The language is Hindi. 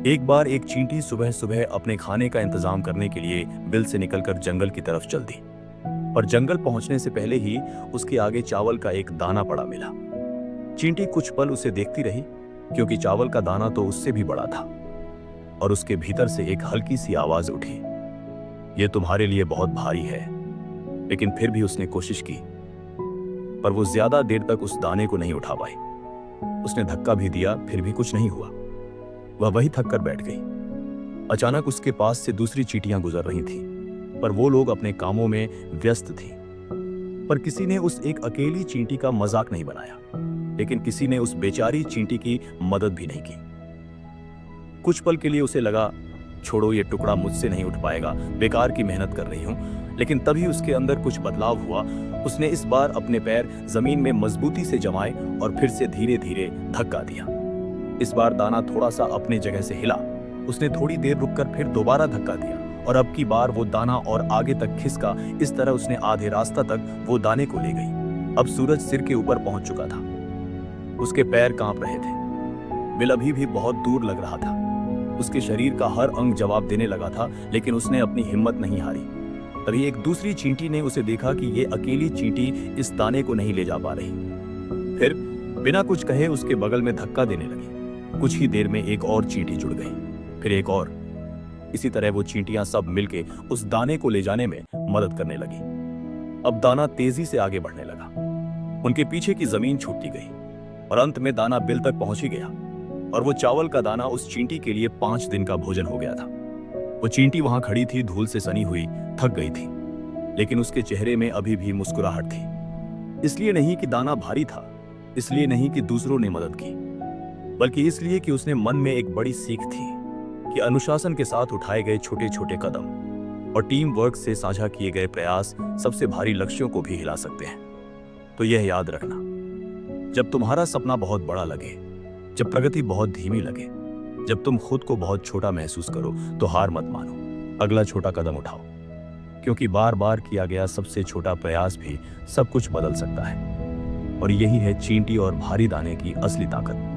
एक बार एक चींटी सुबह सुबह अपने खाने का इंतजाम करने के लिए बिल से निकलकर जंगल की तरफ चल दी। और जंगल पहुंचने से पहले ही उसके आगे चावल का एक दाना पड़ा मिला। चींटी कुछ पल उसे देखती रही, क्योंकि चावल का दाना तो उससे भी बड़ा था। और उसके भीतर से एक हल्की सी आवाज उठी, यह तुम्हारे लिए बहुत भारी है। लेकिन फिर भी उसने कोशिश की, पर वो ज्यादा देर तक उस दाने को नहीं उठा पाई। उसने धक्का भी दिया, फिर भी कुछ नहीं हुआ। वह वही थक कर बैठ गई। अचानक उसके पास से दूसरी चींटियां गुजर रही थीं, पर वो लोग अपने कामों में व्यस्त थी। पर किसी ने उस एक अकेली चींटी का मजाक नहीं बनाया, लेकिन किसी ने उस बेचारी चींटी की मदद भी नहीं की। कुछ पल के लिए उसे लगा, छोड़ो, ये टुकड़ा मुझसे नहीं उठ पाएगा, बेकार की मेहनत कर रही हूं। लेकिन तभी उसके अंदर कुछ बदलाव हुआ। उसने इस बार अपने पैर जमीन में मजबूती से जमाए और फिर से धीरे धीरे धक्का दिया। इस बार दाना थोड़ा सा अपने जगह से हिला। उसने थोड़ी देर रुककर फिर दोबारा धक्का दिया, और अब की बार वो दाना और आगे तक खिसका। इस तरह उसने आधे रास्ता तक वो दाने को ले गई। अब सूरज सिर के ऊपर पहुंच चुका था। उसके पैर कांप रहे थे। बिल अभी भी बहुत दूर लग रहा था। उसके शरीर का हर अंग जवाब देने लगा था, लेकिन उसने अपनी हिम्मत नहीं हारी। तभी एक दूसरी चींटी ने उसे देखा कि ये अकेली चींटी इस दाने को नहीं ले जा पा रही। फिर बिना कुछ कहे उसके बगल में धक्का देने लगी। कुछ ही देर में एक और चींटी जुड़ गई, फिर एक और। इसी तरह वो चींटियां सब मिलके उस दाने को ले जाने में मदद करने लगी। अब दाना तेजी से आगे बढ़ने लगा। उनके पीछे की जमीन छूटती गई, और अंत में दाना बिल तक पहुंच ही गया। और वो चावल का दाना उस चींटी के लिए 5 दिन का भोजन हो गया था। वो चींटी वहां खड़ी थी, धूल से सनी हुई, थक गई थी, लेकिन उसके चेहरे में अभी भी मुस्कुराहट थी। इसलिए नहीं कि दाना भारी था, इसलिए नहीं कि दूसरों ने मदद की, बल्कि इसलिए कि उसने मन में एक बड़ी सीख थी कि अनुशासन के साथ उठाए गए छोटे छोटे कदम और टीम वर्क से साझा किए गए प्रयास सबसे भारी लक्ष्यों को भी हिला सकते हैं। तो यह याद रखना, जब तुम्हारा सपना बहुत बड़ा लगे, जब प्रगति बहुत धीमी लगे, जब तुम खुद को बहुत छोटा महसूस करो, तो हार मत मानो, अगला छोटा कदम उठाओ, क्योंकि बार बार किया गया सबसे छोटा प्रयास भी सब कुछ बदल सकता है। और यही है चींटी और भारी दाने की असली ताकत।